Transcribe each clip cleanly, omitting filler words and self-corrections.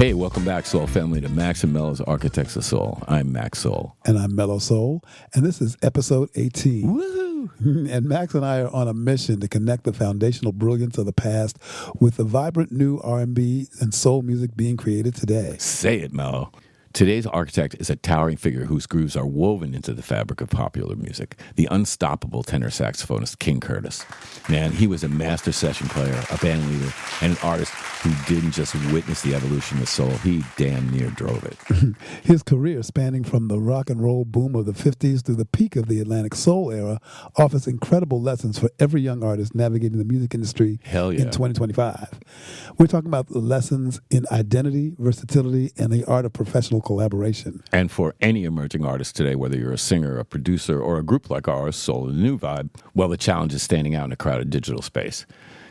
Hey, welcome back, Soul family, to Max and Mello's Architects of Soul. I'm Max Soul. And I'm Mello Soul. And this is episode 18. Woohoo! And Max and I are on a mission to connect the foundational brilliance of the past with the vibrant new R&B and soul music being created today. Say it, Mello. Today's architect is a towering figure whose grooves are woven into the fabric of popular music, the unstoppable tenor saxophonist King Curtis. Man, he was a master session player, a band leader, and an artist who didn't just witness the evolution of soul, he damn near drove it. His career, spanning from the rock and roll boom of the 50s to the peak of the Atlantic soul era, offers incredible lessons for every young artist navigating the music industry Hell yeah. in 2025. We're talking about the lessons in identity, versatility, and the art of professional collaboration. And for any emerging artist today, whether you're a singer, a producer, or a group like ours, Soul and the New Vibe, well, the challenge is standing out in a crowded digital space.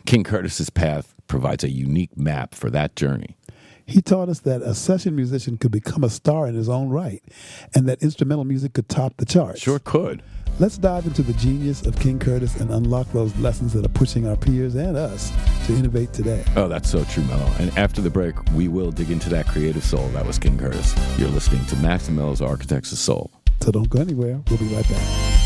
King Curtis's path provides a unique map for that journey. He taught us that a session musician could become a star in his own right, and that instrumental music could top the charts. Sure could. Let's dive into the genius of King Curtis and unlock those lessons that are pushing our peers and us to innovate today. Oh, that's so true, Mello. And after the break, we will dig into that creative soul that was King Curtis. You're listening to Max and Mello's Architects of Soul. So don't go anywhere. We'll be right back.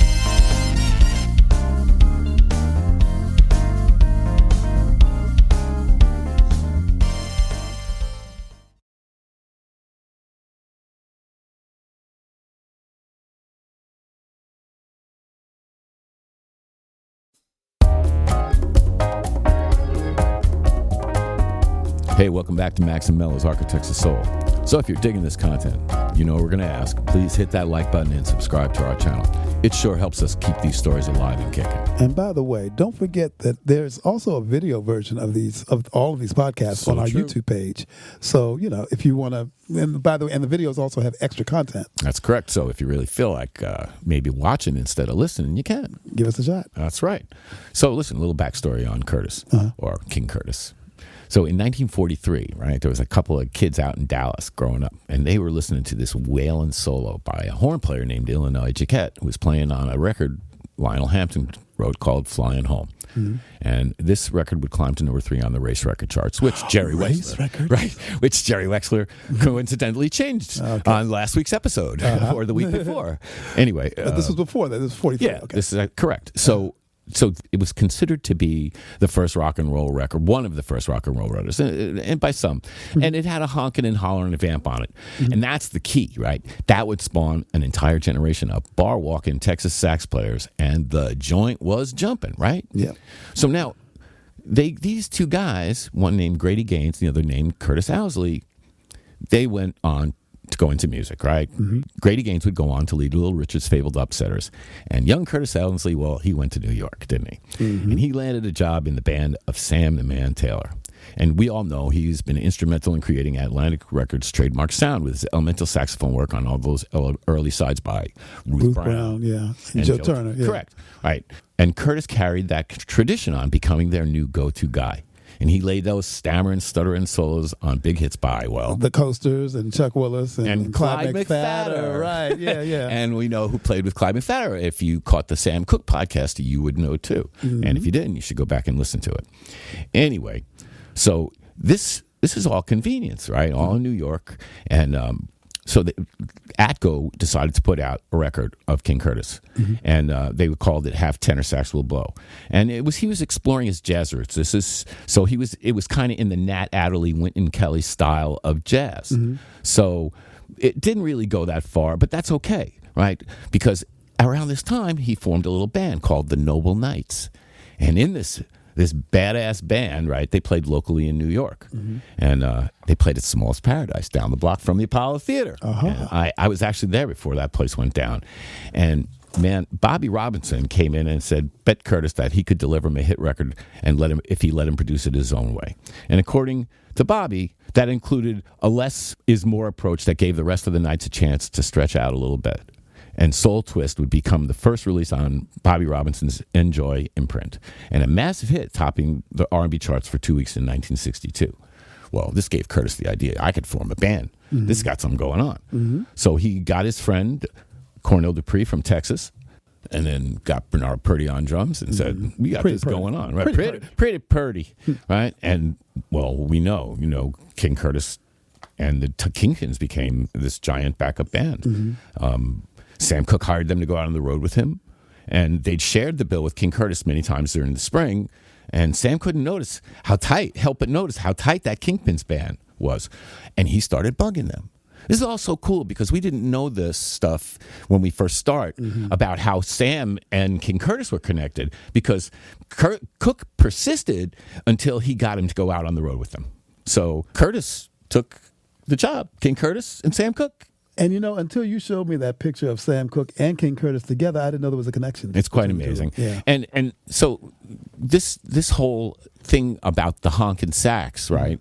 Hey, welcome back to Max and Mello's Architects of Soul. So if you're digging this content, you know what we're going to ask. Please hit that like button and subscribe to our channel. It sure helps us keep these stories alive and kicking. And by the way, don't forget that there's also a video version of all of these podcasts on our YouTube page. So, you know, if you want to, and by the way, and the videos also have extra content. That's correct. So if you really feel like maybe watching instead of listening, you can. Give us a shot. That's right. So listen, a little backstory on Curtis, or King Curtis. So in 1943, right, there was a couple of kids out in Dallas growing up, and they were listening to this wailing solo by a horn player named Illinois Jacquet, who was playing on a record Lionel Hampton wrote called Flying Home. Mm-hmm. And this record would climb to number 3 on the race record charts, which Jerry Wexler coincidentally changed on last week's episode or the week before. Anyway. But this was before that. This was 43. Yeah, this is correct. So it was considered to be the first rock and roll record, one of the first rock and roll records, and by some. Mm-hmm. And it had a honking and hollering vamp on it. Mm-hmm. And that's the key, right? That would spawn an entire generation of bar-walking Texas sax players, and the joint was jumping, right? Yeah. So now, these two guys, one named Grady Gaines, the other named Curtis Ousley, they went on to go into music, right? Mm-hmm. Grady Gaines would go on to lead Little Richard's Fabled Upsetters. And young Curtis Ousley, well, he went to New York, didn't he? Mm-hmm. And he landed a job in the band of Sam the Man Taylor. And we all know he's been instrumental in creating Atlantic Records' trademark sound with his elemental saxophone work on all those early sides by Ruth Brown. Yeah. And Joe Turner. Yeah. Correct. Right. And Curtis carried that tradition on, becoming their new go-to guy. And he laid those stammering, stuttering solos on big hits by, well, the Coasters and Chuck Willis and Clyde McPhatter. Right, yeah. And we know who played with Clyde McPhatter. If you caught the Sam Cooke podcast, you would know too. Mm-hmm. And if you didn't, you should go back and listen to it. Anyway, so this is all convenience, right? All in New York. And so Atco decided to put out a record of King Curtis, and they called it "Half Tenor Sax Will Blow." And he was exploring his jazz roots. It was kind of in the Nat Adderley, Wynton Kelly style of jazz. Mm-hmm. So it didn't really go that far, but that's okay, right? Because around this time he formed a little band called the Noble Knights, and in this badass band, right? They played locally in New York, and they played at Small's Paradise down the block from the Apollo Theater. And I was actually there before that place went down, and man, Bobby Robinson came in and said, bet Curtis that he could deliver him a hit record and let him produce it his own way. And according to Bobby, that included a less is more approach that gave the rest of the nights a chance to stretch out a little bit. And Soul Twist would become the first release on Bobby Robinson's Enjoy imprint, and a massive hit topping the R&B charts for 2 weeks in 1962. Well, this gave Curtis the idea, I could form a band. Mm-hmm. This got something going on. Mm-hmm. So he got his friend, Cornell Dupree from Texas, and then got Bernard Purdy on drums and said, we got this going on. Right? Pretty Purdy, right? And, well, we know, King Curtis And the Kingpins became this giant backup band. Sam Cooke hired them to go out on the road with him, and they'd shared the bill with King Curtis many times during the spring, and Sam couldn't help but notice how tight that Kingpins band was, and he started bugging them. This is all so cool because we didn't know this stuff when we first start about how Sam and King Curtis were connected, because Cooke persisted until he got him to go out on the road with them. So Curtis took the job, King Curtis and Sam Cooke. And until you showed me that picture of Sam Cooke and King Curtis together, I didn't know there was a connection. It's quite amazing. Yeah. And so this whole thing about the honkin' sax, right,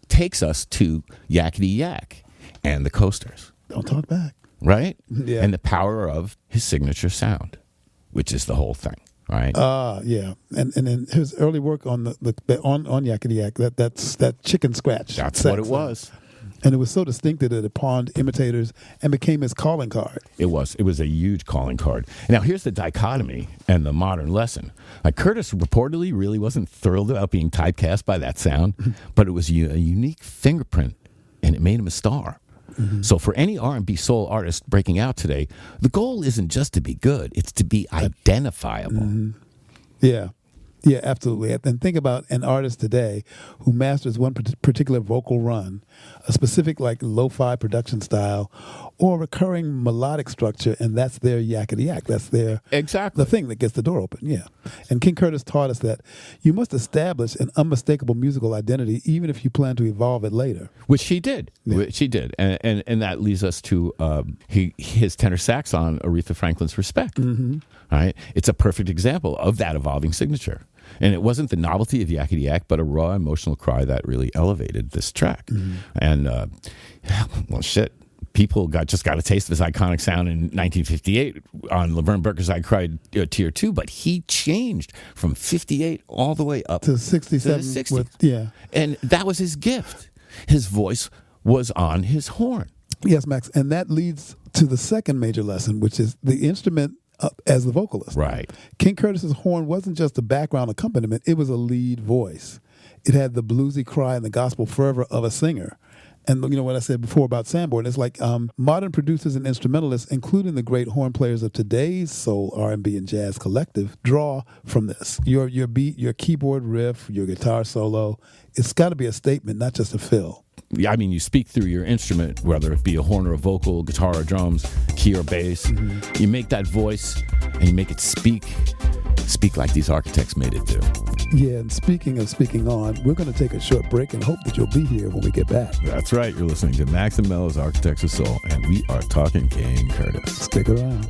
takes us to Yakety Yak and the Coasters. Don't talk back. Right? Yeah. And the power of his signature sound, which is the whole thing, right? Yeah. And then his early work on on Yakety Yak, that's that chicken scratch. That's sax what it was. And it was so distinctive that it pawned imitators and became his calling card. It was a huge calling card. Now, here's the dichotomy and the modern lesson. Like, Curtis reportedly really wasn't thrilled about being typecast by that sound, but it was a unique fingerprint, and it made him a star. So for any R&B soul artist breaking out today, the goal isn't just to be good, it's to be identifiable. Yeah. Yeah, absolutely. And think about an artist today who masters one particular vocal run, a specific lo-fi production style, or recurring melodic structure, and that's their Yakety Yak. That's their the thing that gets the door open. Yeah. And King Curtis taught us that you must establish an unmistakable musical identity, even if you plan to evolve it later. Which he did. Yeah. Which he did. And that leads us to his tenor sax on Aretha Franklin's Respect. Right? It's a perfect example of that evolving signature. And it wasn't the novelty of Yakety Yak, but a raw emotional cry that really elevated this track. And, well, shit. People just got a taste of his iconic sound in 1958 on Laverne Berker's I Cried Tier 2, but he changed from 58 all the way up to 67. To 60. And that was his gift. His voice was on his horn. Yes, Max. And that leads to the second major lesson, which is the instrument as the vocalist. Right. King Curtis's horn wasn't just a background accompaniment, it was a lead voice. It had the bluesy cry and the gospel fervor of a singer. And what I said before about Sanborn, it's like modern producers and instrumentalists, including the great horn players of today's soul, R&B, and jazz collective, draw from this. Your beat, your keyboard riff, your guitar solo, it's got to be a statement, not just a fill. I mean, you speak through your instrument, whether it be a horn or a vocal, guitar or drums, key or bass. You make that voice and you make it speak like these architects made it do. Yeah, and speaking of speaking on, we're going to take a short break and hope that you'll be here when we get back. That's right. You're listening to Max and Mello's Architects of Soul, and we are talking King Curtis. Stick around.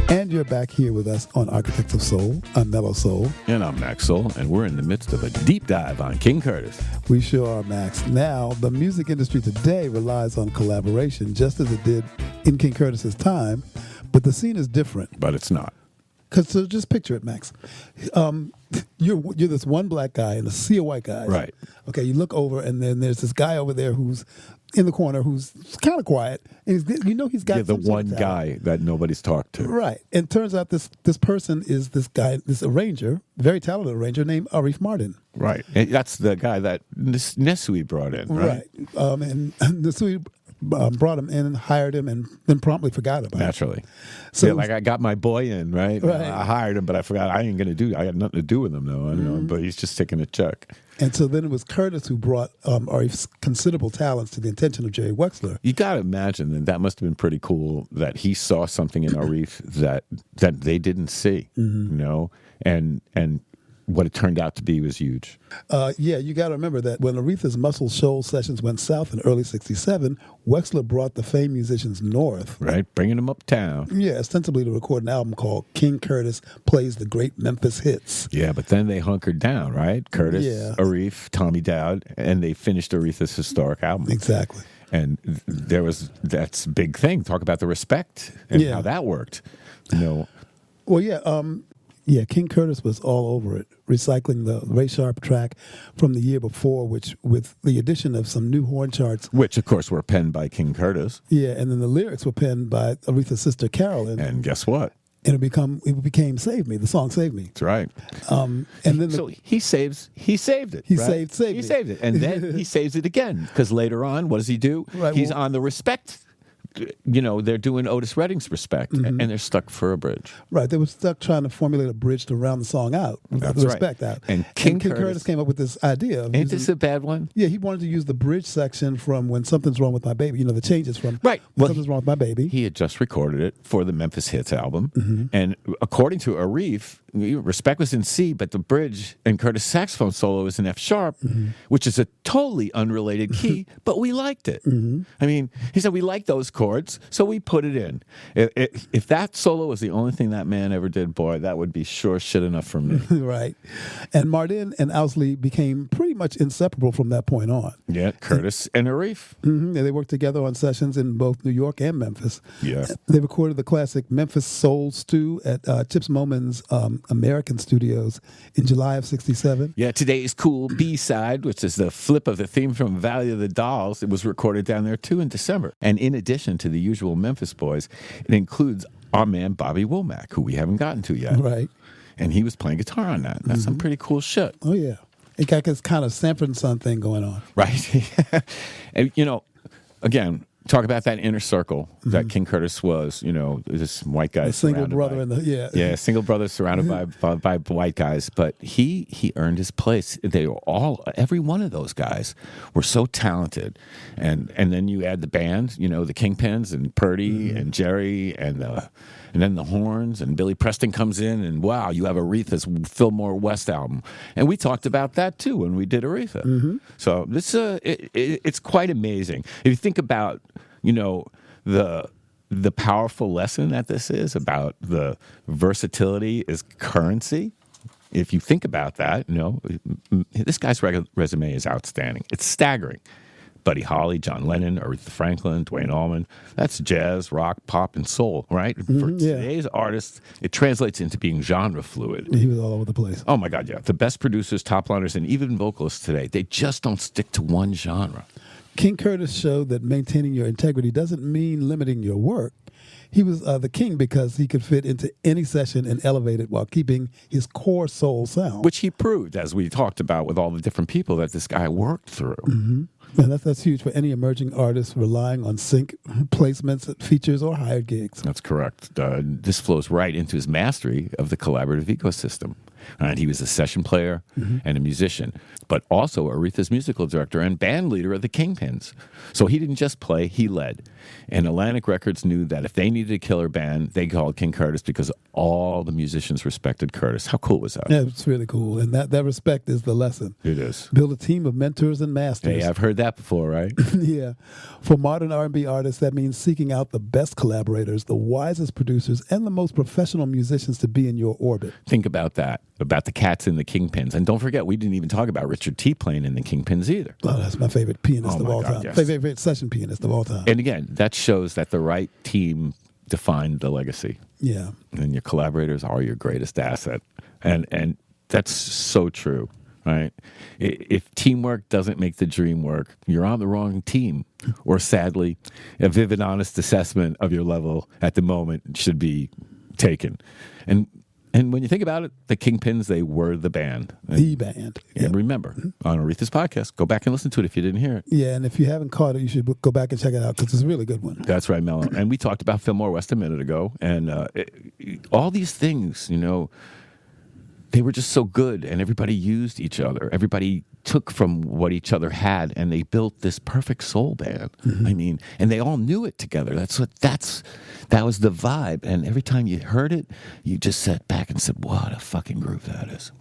And you're back here with us on Architects of Soul. I'm Mello Soul. And I'm Max Soul, and we're in the midst of a deep dive on King Curtis. We sure are, Max. Now, the music industry today relies on collaboration, just as it did in King Curtis's time, but the scene is different. But it's not. So just picture it, Max. You're this one black guy in a sea of white guys. Right. Okay, you look over, and then there's this guy over there who's in the corner who's kind of quiet. And he's got the one guy that nobody's talked to. Right. And turns out this person is this guy, this arranger, very talented arranger named Arif Mardin. Right. And that's the guy that Nesui brought in, right? And Nesui brought him in, hired him, and then promptly forgot about him. Naturally. So I got my boy in, right? I hired him, but I forgot. I got nothing to do with him, though. I don't know, but he's just taking a check. And so then it was Curtis who brought Arif's considerable talents to the attention of Jerry Wexler. You got to imagine that must have been pretty cool that he saw something in Arif that they didn't see, and what it turned out to be was huge. Yeah, you got to remember that when Aretha's Muscle Shoals sessions went south in early '67, Wexler brought the famed musicians north. Right, bringing them uptown. Yeah, ostensibly to record an album called King Curtis Plays the Great Memphis Hits. Yeah, but then they hunkered down, right? Curtis, Yeah. Aretha, Tommy Dowd, and they finished Aretha's historic album. Exactly. And that's a big thing. Talk about the respect and how that worked. Well, yeah, King Curtis was all over it, recycling the Ray Sharp track from the year before, which with the addition of some new horn charts. Which, of course, were penned by King Curtis. Yeah, and then the lyrics were penned by Aretha's sister Carolyn. And guess what? And it became "Save Me." The song "Save Me." That's right. And then So he saved it. He right? saved He saved it, and then he saves it again because later on, what does he do? Right, He's on the respect. They're doing Otis Redding's Respect, and they're stuck for a bridge. Right, they were stuck trying to formulate a bridge to round the song out, That's the right. respect out. And King King Curtis came up with this idea. Of Ain't this a bad one? Yeah, he wanted to use the bridge section from "When Something's Wrong with My Baby." The changes from Right. When Something's Wrong with My Baby. He had just recorded it for the Memphis Hits album, and according to Aretha, Respect was in C, but the bridge and Curtis' saxophone solo is in F sharp, which is a totally unrelated key, but we liked it. I mean, he said we like those chords, so we put it in. If that solo was the only thing that man ever did, boy, that would be sure shit enough for me. Right. And Martin and Ousley became pretty much inseparable from that point on. Yeah, Curtis and Aretha. And they worked together on sessions in both New York and Memphis. Yeah. They recorded the classic Memphis Soul Stew at Chips Moman's American Studios in July of '67. Yeah, Today's Cool B-side, which is the flip of the theme from Valley of the Dolls, it was recorded down there too in December. And in addition to the usual Memphis boys, it includes our man Bobby Womack, who we haven't gotten to yet. Right. And he was playing guitar on that. That's some pretty cool shit. Oh, yeah. It got this kind of Sanford and Son thing going on. Right. And, again, talk about that inner circle that King Curtis was, this white guy. A single brother Yeah, single brother surrounded by white guys. But he earned his place. They were every one of those guys were so talented. And then you add the band, the Kingpins and Purdy and Jerry and then the horns and Billy Preston comes in and wow, you have Aretha's Fillmore West album. And we talked about that too when we did Aretha. So this it's quite amazing. If you think about, the powerful lesson that this is about the versatility is currency. If you think about that, this guy's resume is outstanding. It's staggering. Buddy Holly, John Lennon, Aretha Franklin, Duane Allman. That's jazz, rock, pop, and soul, right? For today's artists, it translates into being genre fluid. He was all over the place. Oh, my God, yeah. The best producers, top liners, and even vocalists today, they just don't stick to one genre. King Curtis showed that maintaining your integrity doesn't mean limiting your work. He was the king because he could fit into any session and elevate it while keeping his core soul sound. Which he proved, as we talked about with all the different people that this guy worked through. And that's huge for any emerging artist relying on sync placements, features, or hired gigs. That's correct. This flows right into his mastery of the collaborative ecosystem. And he was a session player and a musician, but also Aretha's musical director and band leader of the Kingpins. So he didn't just play, he led. And Atlantic Records knew that if they needed a killer band, they called King Curtis because all the musicians respected Curtis. How cool was that? Yeah, it's really cool. And that respect is the lesson. It is. Build a team of mentors and masters. Hey, I've heard that before, right? Yeah. For modern R&B artists, that means seeking out the best collaborators, the wisest producers, and the most professional musicians to be in your orbit. Think about that, about the cats in the Kingpins. And don't forget, we didn't even talk about Richard T. playing in the Kingpins either. Oh, that's my favorite pianist of all time. Yes. Favorite session pianist of all time. And again, that shows that the right team defined the legacy. Yeah. And your collaborators are your greatest asset. And that's so true, right? If teamwork doesn't make the dream work, you're on the wrong team. Or sadly, a vivid, honest assessment of your level at the moment should be taken. And when you think about it, the Kingpins, they were the band. The band. And remember, on Aretha's podcast, go back and listen to it if you didn't hear it. Yeah, and if you haven't caught it, you should go back and check it out because it's a really good one. That's right, Mello. And we talked about Fillmore West a minute ago. And all these things, they were just so good. And everybody used each other. Everybody took from what each other had. And they built this perfect soul band. I mean, and they all knew it together. That was the vibe. And every time you heard it, you just sat back and said, what a fucking groove that is.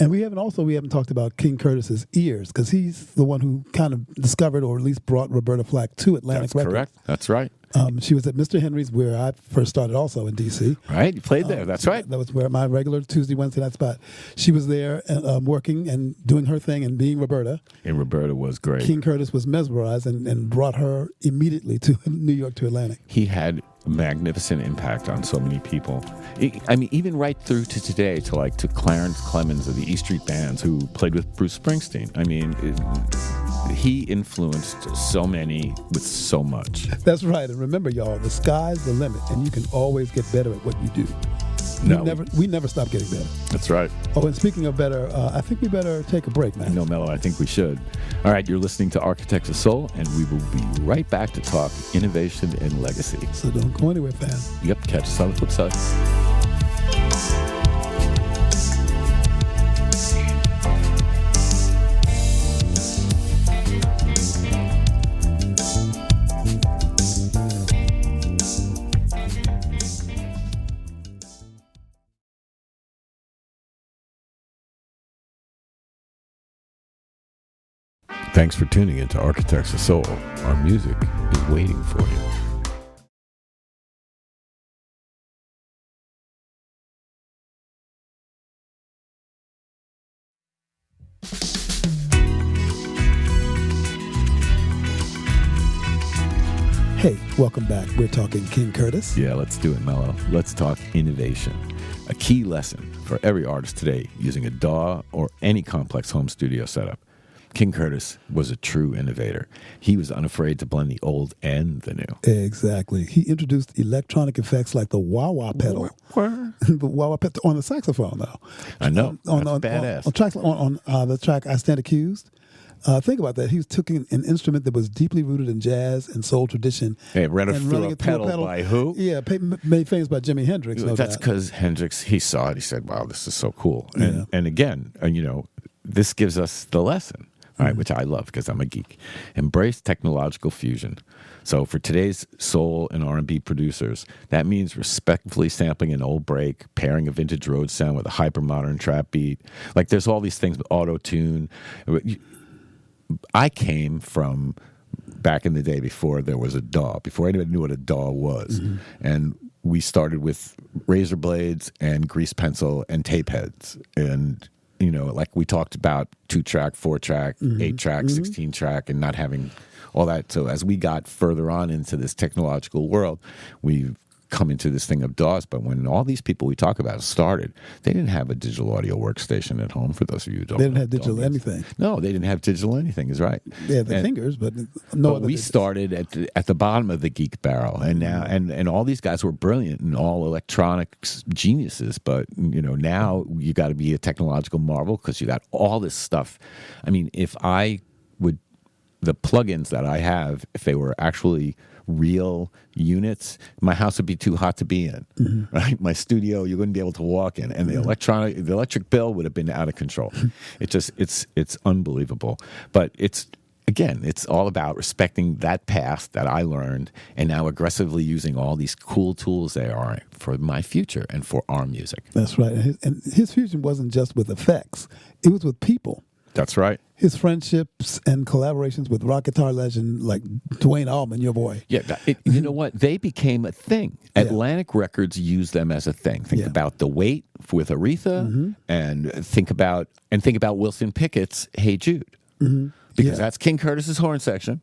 And we haven't talked about King Curtis's ears, because he's the one who kind of discovered, or at least brought Roberta Flack to Atlantic Records. Correct. That's right. She was at Mr. Henry's, where I first started, also in D.C. Right, you played there. That's right. That was where my regular Tuesday, Wednesday night spot. She was there working and doing her thing and being Roberta. And Roberta was great. King Curtis was mesmerized and brought her immediately to New York, to Atlantic. He had a magnificent impact on so many people. I mean, even right through to today, to Clarence Clemens of the E Street Bands, who played with Bruce Springsteen. I mean, he influenced so many with so much. That's right. And remember, y'all, the sky's the limit, and you can always get better at what you do. We never stop getting better. That's right. Oh, and speaking of better, I think we better take a break, man. No, Mello, I think we should. All right, you're listening to Architects of Soul, and we will be right back to talk innovation and legacy. So don't go anywhere, fam. Yep, catch us on the flip side. Thanks for tuning into Architects of Soul. Our music is waiting for you. Hey, welcome back. We're talking King Curtis. Yeah, let's do it, Mello. Let's talk innovation. A key lesson for every artist today using a DAW or any complex home studio setup. King Curtis was a true innovator. He was unafraid to blend the old and the new. Exactly. He introduced electronic effects like the wah-wah pedal. The wah-wah pedal on the saxophone, though. I know. That's badass. On the track I Stand Accused. Think about that. He took an instrument that was deeply rooted in jazz and soul tradition. Hey, ran it through a pedal by who? Yeah, made famous by Jimi Hendrix. That's because Hendrix, he saw it. He said, wow, this is so cool. And again, this gives us the lesson. All right, which I love because I'm a geek. Embrace technological fusion. So for today's soul and R&B producers, that means respectfully sampling an old break, pairing a vintage road sound with a hyper-modern trap beat. Like there's all these things, auto-tune. I came from back in the day before there was a DAW, before anybody knew what a DAW was. Mm-hmm. And we started with razor blades and grease pencil and tape heads. And like we talked about 2-track, 4-track, 8-track, 16-track, and not having all that. So as we got further on into this technological world, we've come into this thing of DAWs. But when all these people we talk about started, they didn't have a digital audio workstation at home, for those of you who don't know. They didn't have digital anything. No, they didn't have digital anything, is right. They had the fingers, but no other. We started at the bottom of the geek barrel, and now and all these guys were brilliant and all electronics geniuses, but now you got to be a technological marvel because you got all this stuff. I mean, the plugins that I have, if they were actually real units, my house would be too hot to be in, right? My studio, you wouldn't be able to walk in, and the electric bill would have been out of control. It's unbelievable. But it's all about respecting that past that I learned, and now aggressively using all these cool tools they are for my future and for our music. That's right. And his fusion wasn't just with effects; it was with people. That's right. His friendships and collaborations with rock guitar legend like Duane Allman, your boy. Yeah, you know what? They became a thing. Atlantic Records used them as a thing. Think about The Wait with Aretha, and think about Wilson Pickett's Hey Jude, because that's King Curtis's horn section.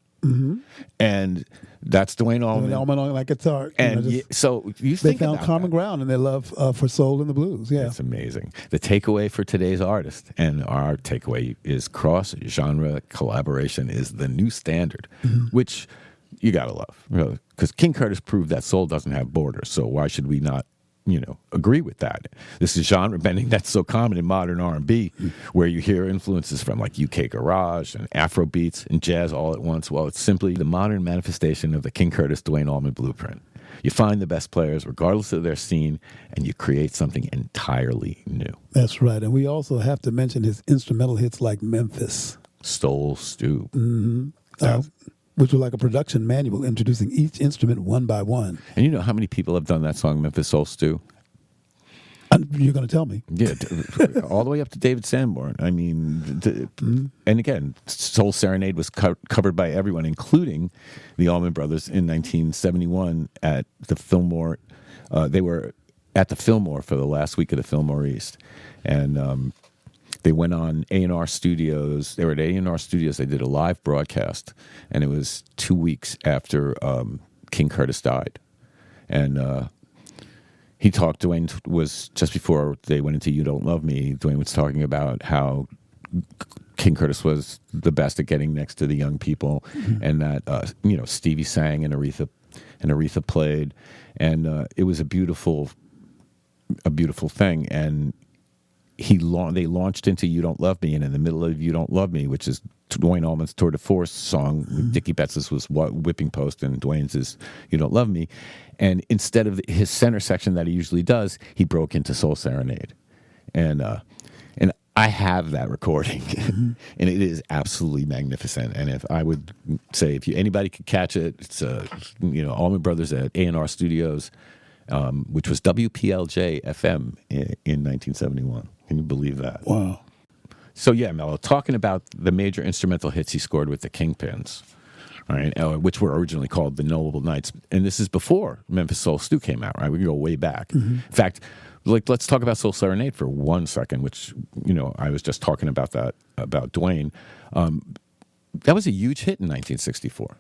And that's Duane Allman. Duane Allman on like guitar. And so you they think found common that. ground in their love for soul and the blues. Yeah, it's amazing. The takeaway for today's artist, and our takeaway is cross-genre collaboration is the new standard, which you gotta love, really, because King Curtis proved that soul doesn't have borders. So why should we not? Agree with that. This is genre bending that's so common in modern R&B, where you hear influences from like UK garage and Afro beats and jazz all at once. Well, it's simply the modern manifestation of the King Curtis Duane Allman blueprint. You find the best players regardless of their scene, and you create something entirely new. That's right. And we also have to mention his instrumental hits like Memphis Soul Stew. Which was like a production manual introducing each instrument one by one. And you know how many people have done that song, Memphis Soul Stew? You're going to tell me. Yeah, all the way up to David Sanborn. I mean, and again, Soul Serenade was covered by everyone, including the Allman Brothers in 1971 at the Fillmore. They were at the Fillmore for the last week of the Fillmore East. And they went on A&R Studios. They were at A&R Studios. They did a live broadcast, and it was 2 weeks after King Curtis died. And he talked, Dwayne was, just before they went into You Don't Love Me, Dwayne was talking about how King Curtis was the best at getting next to the young people, and that, Stevie sang and Aretha played, and it was a beautiful thing. And they launched into You Don't Love Me, and in the middle of You Don't Love Me, which is Dwayne Allman's Tour de Force song, Dickie Betts' was Whipping Post, and Dwayne's is You Don't Love Me. And instead of his center section that he usually does, he broke into Soul Serenade. And I have that recording, and it is absolutely magnificent. And if I would say, if anybody could catch it, it's Allman Brothers at A&R Studios, which was WPLJ FM in 1971. Can you believe that? Wow. So yeah, Mello, talking about the major instrumental hits he scored with the Kingpins, right, which were originally called the Noble Knights, and this is before Memphis Soul Stew came out, right? We can go way back. In fact, let's talk about Soul Serenade for 1 second, which, I was just talking about that, about Dwayne. That was a huge hit in 1964.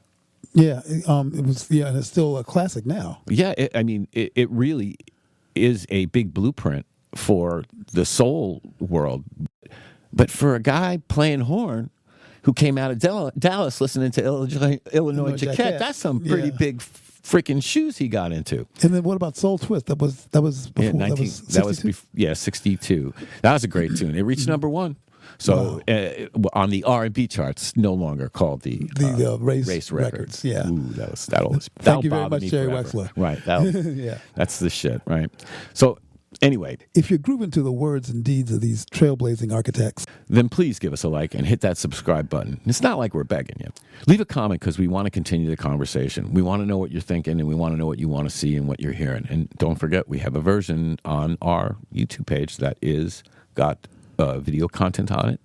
Yeah, it was. Yeah, and it's still a classic now. Yeah, it really is a big blueprint for the soul world. But for a guy playing horn who came out of Dallas listening to Illinois Jacquet, that's some pretty big freaking shoes he got into. And then what about Soul Twist? That was before. Yeah, that was 62. That was a great tune. It reached number one. So on the R&B charts, no longer called the Race Records. Yeah. Ooh, that'll Thank you very much, Jerry Wexler. Right. Yeah. That's the shit, right? So anyway, if you're grooving to the words and deeds of these trailblazing architects, then please give us a like and hit that subscribe button. It's not like we're begging you. Leave a comment, because we want to continue the conversation. We want to know what you're thinking, and we want to know what you want to see and what you're hearing. And don't forget, we have a version on our YouTube page that is got video content on it.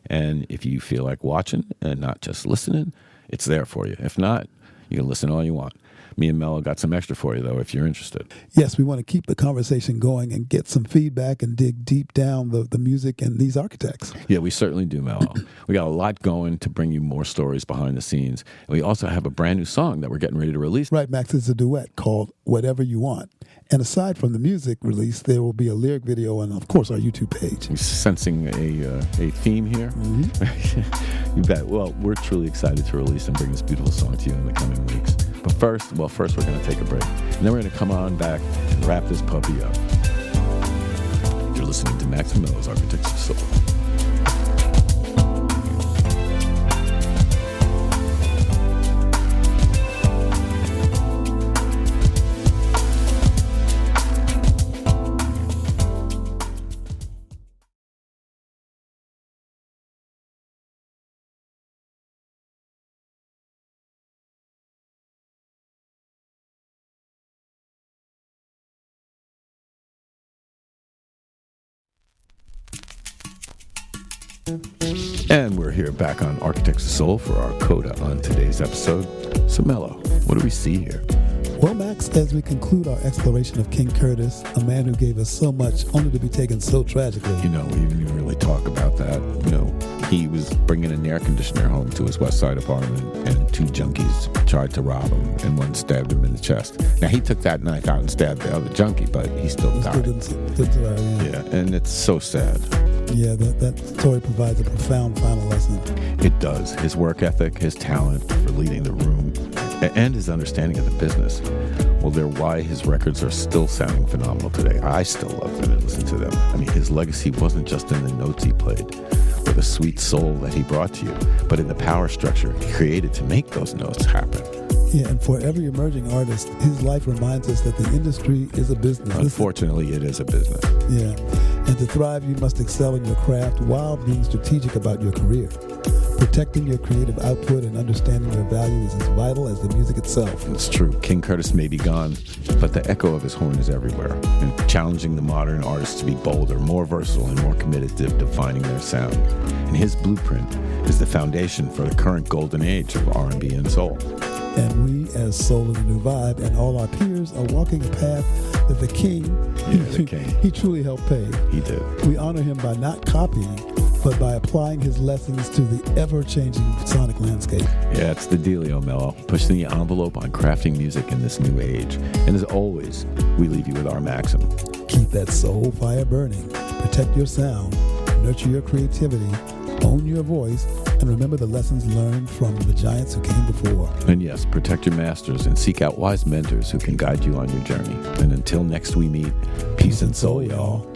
And if you feel like watching and not just listening, it's there for you. If not, you can listen all you want. Me and Mello got some extra for you, though, if you're interested. Yes, we want to keep the conversation going and get some feedback and dig deep down the music and these architects. Yeah, we certainly do, Mello. We got a lot going to bring you more stories behind the scenes. And we also have a brand new song that we're getting ready to release. Right, Max, it's a duet called Whatever You Want. And aside from the music release, there will be a lyric video and, of course, our YouTube page. You're sensing a theme here? You bet. Well, we're truly excited to release and bring this beautiful song to you in the coming weeks. But first we're going to take a break. And then we're going to come on back and wrap this puppy up. You're listening to Max and Mello's Architects of Soul. And we're here back on Architects of Soul for our coda on today's episode. So Mello, what do we see here? Well, Max, as we conclude our exploration of King Curtis, a man who gave us so much only to be taken so tragically. We didn't even really talk about that. He was bringing an air conditioner home to his West Side apartment, and 2 junkies tried to rob him, and one stabbed him in the chest. Now, he took that knife out and stabbed the other junkie, but he still died. Yeah, and it's so sad. Yeah, that story provides a profound final lesson. It does. His work ethic, his talent for leading the room, and his understanding of the business. Well, they're why his records are still sounding phenomenal today. I still love them and listen to them. His legacy wasn't just in the notes he played or the sweet soul that he brought to you, but in the power structure he created to make those notes happen. Yeah, and for every emerging artist, his life reminds us that the industry is a business. Unfortunately, it is a business. Yeah, and to thrive, you must excel in your craft while being strategic about your career. Protecting your creative output and understanding your value is as vital as the music itself. It's true. King Curtis may be gone, but the echo of his horn is everywhere, and challenging the modern artists to be bolder, more versatile, and more committed to defining their sound. And his blueprint is the foundation for the current golden age of R&B and soul. And we, as Soul in the New Vibe, and all our peers are walking a path that the King, he truly helped pave. He did. We honor him by not copying, but by applying his lessons to the ever-changing sonic landscape. Yeah, it's the dealio, Mello. Pushing the envelope on crafting music in this new age. And as always, we leave you with our maxim. Keep that soul fire burning. Protect your sound. Nurture your creativity. Own your voice. And remember the lessons learned from the giants who came before. And yes, protect your masters and seek out wise mentors who can guide you on your journey. And until next we meet, peace and soul, y'all.